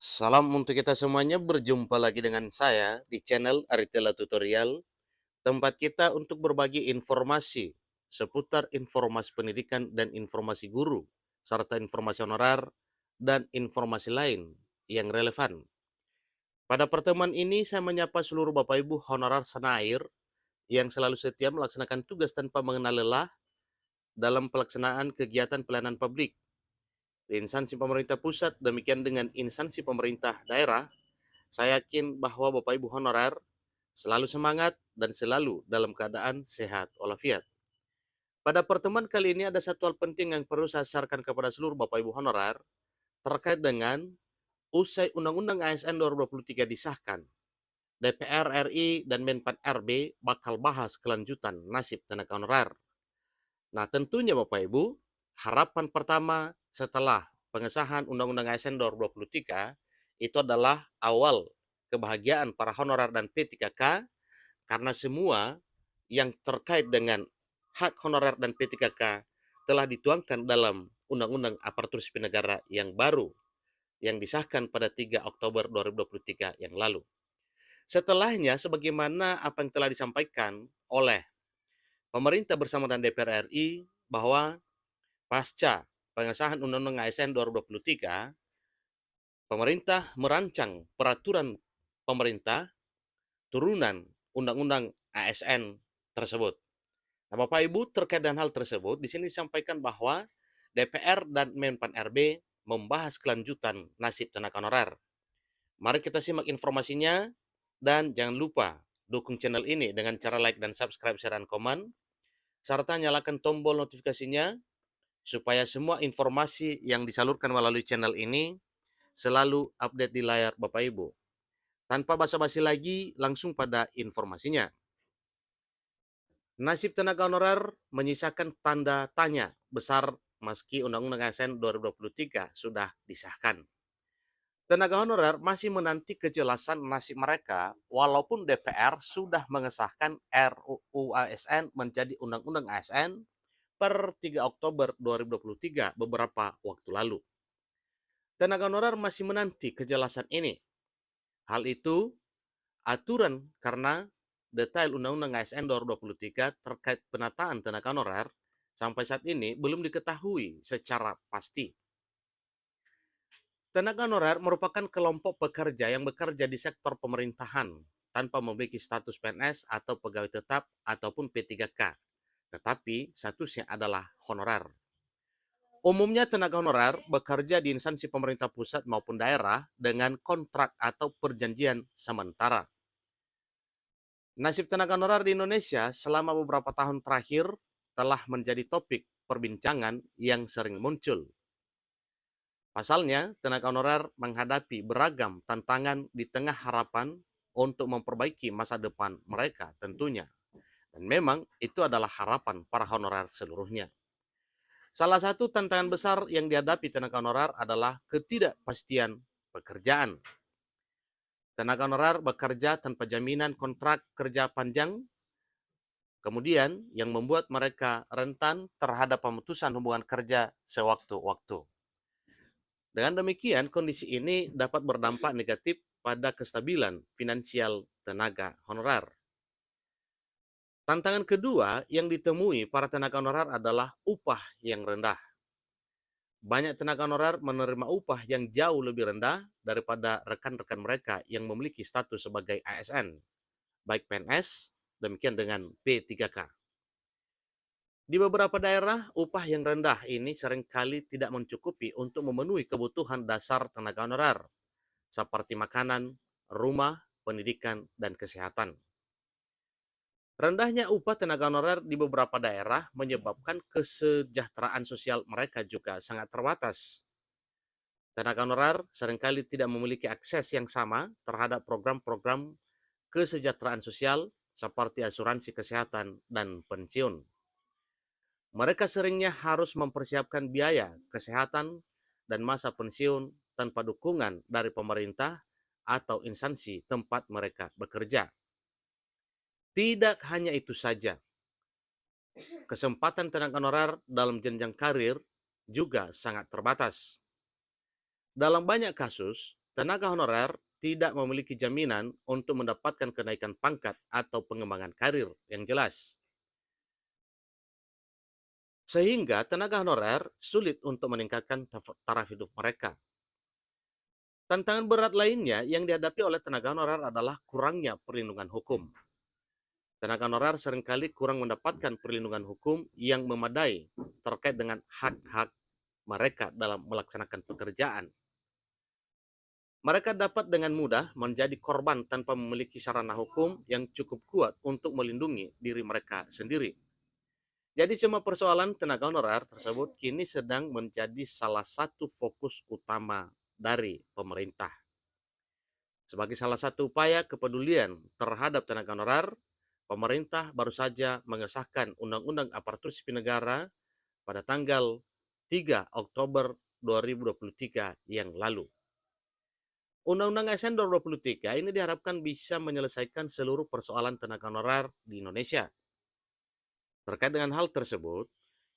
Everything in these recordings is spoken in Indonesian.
Salam untuk kita semuanya, berjumpa lagi dengan saya di channel Aritella Tutorial, tempat kita untuk berbagi informasi seputar informasi pendidikan dan informasi guru, serta informasi honorer dan informasi lain yang relevan. Pada pertemuan ini, saya menyapa seluruh Bapak Ibu honorer Senair yang selalu setia melaksanakan tugas tanpa mengenal lelah dalam pelaksanaan kegiatan pelayanan publik di instansi pemerintah pusat, demikian dengan instansi pemerintah daerah. Saya yakin bahwa Bapak Ibu honorer selalu semangat dan selalu dalam keadaan sehat walafiat. Pada pertemuan kali ini ada satu hal penting yang perlu saya sarankan kepada seluruh Bapak Ibu honorer terkait dengan usai Undang-Undang ASN 2023 disahkan. DPR RI dan Menpan RB bakal bahas kelanjutan nasib tenaga honorer. Nah, tentunya Bapak Ibu, harapan pertama setelah pengesahan Undang-Undang ASN 2023 itu adalah awal kebahagiaan para honorer dan P3K karena semua yang terkait dengan hak honorer dan P3K telah dituangkan dalam Undang-Undang Aparatur Sipil Negara yang baru yang disahkan pada 3 Oktober 2023 yang lalu. Setelahnya, sebagaimana apa yang telah disampaikan oleh pemerintah bersama dengan DPR RI bahwa pasca pengesahan Undang-Undang ASN 2023, pemerintah merancang peraturan pemerintah turunan Undang-Undang ASN tersebut. Nah, Bapak Ibu, terkait dengan hal tersebut, di sini disampaikan bahwa DPR dan Menpan RB membahas kelanjutan nasib tenaga honorer. Mari kita simak informasinya dan jangan lupa dukung channel ini dengan cara like dan subscribe, share, dan komen, serta nyalakan tombol notifikasinya supaya semua informasi yang disalurkan melalui channel ini selalu update di layar Bapak Ibu. Tanpa basa-basi lagi, langsung pada informasinya. Nasib tenaga honorer menyisakan tanda tanya besar meski Undang-Undang ASN 2023 sudah disahkan. Tenaga honorer masih menanti kejelasan nasib mereka walaupun DPR sudah mengesahkan RUU ASN menjadi Undang-Undang ASN per 3 Oktober 2023 beberapa waktu lalu. Tenaga honorer masih menanti kejelasan ini. Hal itu aturan karena detail Undang-Undang ASN 2023 terkait penataan tenaga honorer sampai saat ini belum diketahui secara pasti. Tenaga honorer merupakan kelompok pekerja yang bekerja di sektor pemerintahan tanpa memiliki status PNS atau pegawai tetap ataupun P3K, tetapi statusnya adalah honorer. Umumnya tenaga honorer bekerja di instansi pemerintah pusat maupun daerah dengan kontrak atau perjanjian sementara. Nasib tenaga honorer di Indonesia selama beberapa tahun terakhir telah menjadi topik perbincangan yang sering muncul. Pasalnya, tenaga honorer menghadapi beragam tantangan di tengah harapan untuk memperbaiki masa depan mereka tentunya. Dan memang itu adalah harapan para honorer seluruhnya. Salah satu tantangan besar yang dihadapi tenaga honorer adalah ketidakpastian pekerjaan. Tenaga honorer bekerja tanpa jaminan kontrak kerja panjang, kemudian yang membuat mereka rentan terhadap pemutusan hubungan kerja sewaktu-waktu. Dengan demikian, kondisi ini dapat berdampak negatif pada kestabilan finansial tenaga honorer. Tantangan kedua yang ditemui para tenaga honorer adalah upah yang rendah. Banyak tenaga honorer menerima upah yang jauh lebih rendah daripada rekan-rekan mereka yang memiliki status sebagai ASN, baik PNS, demikian dengan P3K. Di beberapa daerah, upah yang rendah ini seringkali tidak mencukupi untuk memenuhi kebutuhan dasar tenaga honorer, seperti makanan, rumah, pendidikan, dan kesehatan. Rendahnya upah tenaga honorer di beberapa daerah menyebabkan kesejahteraan sosial mereka juga sangat terbatas. Tenaga honorer seringkali tidak memiliki akses yang sama terhadap program-program kesejahteraan sosial seperti asuransi kesehatan dan pensiun. Mereka seringnya harus mempersiapkan biaya kesehatan dan masa pensiun tanpa dukungan dari pemerintah atau instansi tempat mereka bekerja. Tidak hanya itu saja, kesempatan tenaga honorer dalam jenjang karir juga sangat terbatas. Dalam banyak kasus, tenaga honorer tidak memiliki jaminan untuk mendapatkan kenaikan pangkat atau pengembangan karir yang jelas. Sehingga tenaga honorer sulit untuk meningkatkan taraf hidup mereka. Tantangan berat lainnya yang dihadapi oleh tenaga honorer adalah kurangnya perlindungan hukum. Tenaga honorer seringkali kurang mendapatkan perlindungan hukum yang memadai terkait dengan hak-hak mereka dalam melaksanakan pekerjaan. Mereka dapat dengan mudah menjadi korban tanpa memiliki sarana hukum yang cukup kuat untuk melindungi diri mereka sendiri. Jadi semua persoalan tenaga honorer tersebut kini sedang menjadi salah satu fokus utama dari pemerintah. Sebagai salah satu upaya kepedulian terhadap tenaga honorer, pemerintah baru saja mengesahkan Undang-Undang Aparatur Sipil Negara pada tanggal 3 Oktober 2023 yang lalu. Undang-Undang ASN 2023 ini diharapkan bisa menyelesaikan seluruh persoalan tenaga honorer di Indonesia. Terkait dengan hal tersebut,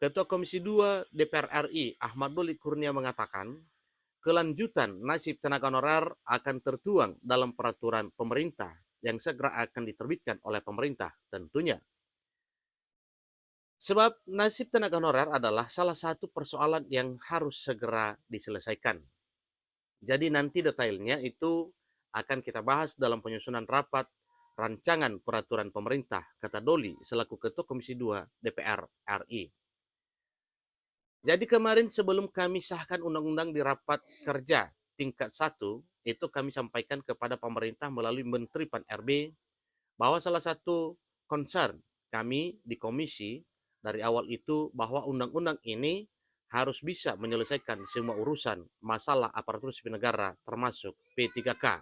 Ketua Komisi 2 DPR RI Ahmad Doli Kurnia mengatakan, kelanjutan nasib tenaga honorer akan tertuang dalam peraturan pemerintah yang segera akan diterbitkan oleh pemerintah tentunya. Sebab nasib tenaga honorer adalah salah satu persoalan yang harus segera diselesaikan. Jadi nanti detailnya itu akan kita bahas dalam penyusunan rapat rancangan peraturan pemerintah, kata Doli selaku Ketua Komisi 2 DPR RI. Jadi kemarin sebelum kami sahkan undang-undang di rapat kerja tingkat 1, itu kami sampaikan kepada pemerintah melalui Menteri Pan-RB bahwa salah satu concern kami di komisi dari awal itu bahwa undang-undang ini harus bisa menyelesaikan semua urusan masalah aparatur sipil negara termasuk P3K.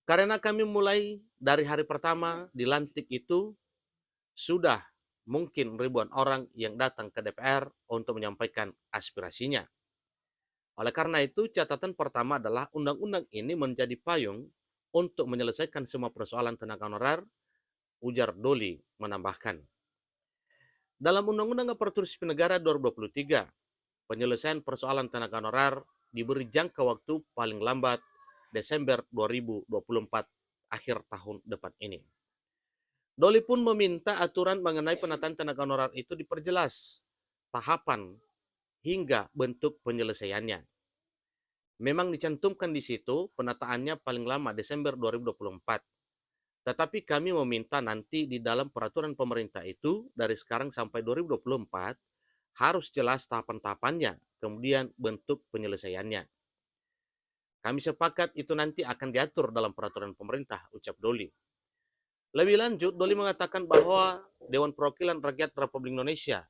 Karena kami mulai dari hari pertama dilantik itu sudah mungkin ribuan orang yang datang ke DPR untuk menyampaikan aspirasinya. Oleh karena itu, catatan pertama adalah undang-undang ini menjadi payung untuk menyelesaikan semua persoalan tenaga honorer, ujar Doli menambahkan. Dalam Undang-Undang Aparatur Sipil Negara 2023, penyelesaian persoalan tenaga honorer diberi jangka waktu paling lambat Desember 2024 akhir tahun depan ini. Doli pun meminta aturan mengenai penataan tenaga honorer itu diperjelas tahapan hingga bentuk penyelesaiannya. Memang dicantumkan di situ penataannya paling lama Desember 2024. Tetapi kami meminta nanti di dalam peraturan pemerintah itu dari sekarang sampai 2024 harus jelas tahapan-tahapannya, kemudian bentuk penyelesaiannya. Kami sepakat itu nanti akan diatur dalam peraturan pemerintah, ucap Doli. Lebih lanjut, Doli mengatakan bahwa Dewan Perwakilan Rakyat Republik Indonesia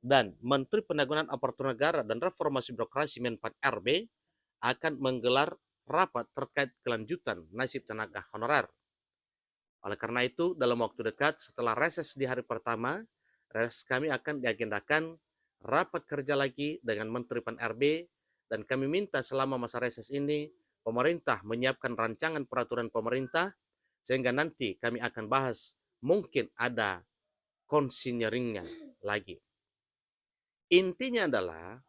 dan Menteri Penanggulangan Aparatur Negara dan Reformasi Birokrasi Menpan-RB akan menggelar rapat terkait kelanjutan nasib tenaga honorer. Oleh karena itu, dalam waktu dekat setelah reses di hari pertama, reses kami akan diagendakan rapat kerja lagi dengan Menteri Pan-RB dan kami minta selama masa reses ini pemerintah menyiapkan rancangan peraturan pemerintah sehingga nanti kami akan bahas mungkin ada konsinyeringnya lagi. Intinya adalah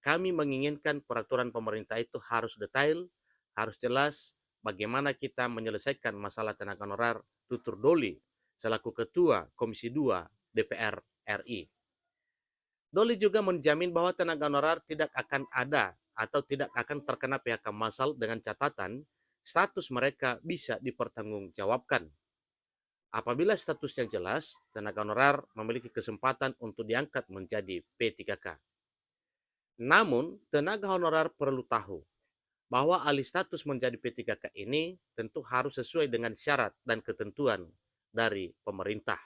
kami menginginkan peraturan pemerintah itu harus detail, harus jelas bagaimana kita menyelesaikan masalah tenaga honorer, tutur Doli selaku Ketua Komisi 2 DPR RI. Doli juga menjamin bahwa tenaga honorer tidak akan ada atau tidak akan terkena PHK massal dengan catatan status mereka bisa dipertanggungjawabkan. Apabila statusnya jelas, tenaga honorer memiliki kesempatan untuk diangkat menjadi P3K. Namun, tenaga honorer perlu tahu bahwa alih status menjadi P3K ini tentu harus sesuai dengan syarat dan ketentuan dari pemerintah.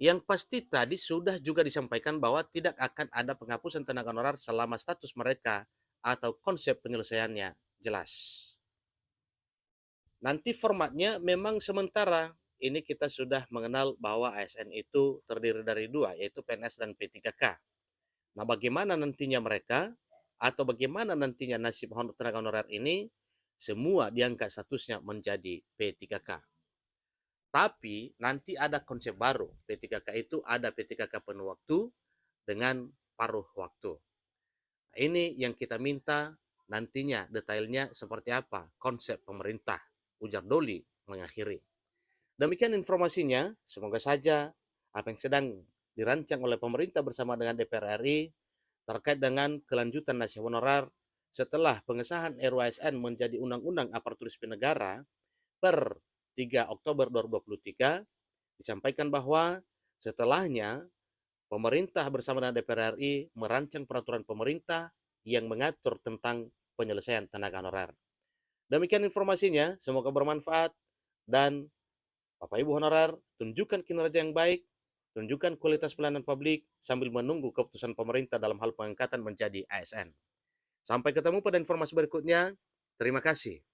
Yang pasti tadi sudah juga disampaikan bahwa tidak akan ada penghapusan tenaga honorer selama status mereka atau konsep penyelesaiannya jelas. Nanti formatnya memang sementara. Ini kita sudah mengenal bahwa ASN itu terdiri dari dua, yaitu PNS dan P3K. Nah, bagaimana nantinya mereka atau bagaimana nantinya nasib tenaga honorer ini, semua diangkat statusnya menjadi P3K. Tapi nanti ada konsep baru. P3K itu ada P3K penuh waktu dengan paruh waktu. Nah, ini yang kita minta nantinya detailnya seperti apa konsep pemerintah, ujar Doli mengakhiri. Demikian informasinya, semoga saja apa yang sedang dirancang oleh pemerintah bersama dengan DPR RI terkait dengan kelanjutan nasi honorer setelah pengesahan RUASN menjadi Undang-Undang Aparatur Sipil Negara per 3 Oktober 2023 disampaikan bahwa setelahnya pemerintah bersama dengan DPR RI merancang peraturan pemerintah yang mengatur tentang penyelesaian tenaga honorer. Demikian informasinya, semoga bermanfaat dan Bapak Ibu honorer, tunjukkan kinerja yang baik, tunjukkan kualitas pelayanan publik sambil menunggu keputusan pemerintah dalam hal pengangkatan menjadi ASN. Sampai ketemu pada informasi berikutnya. Terima kasih.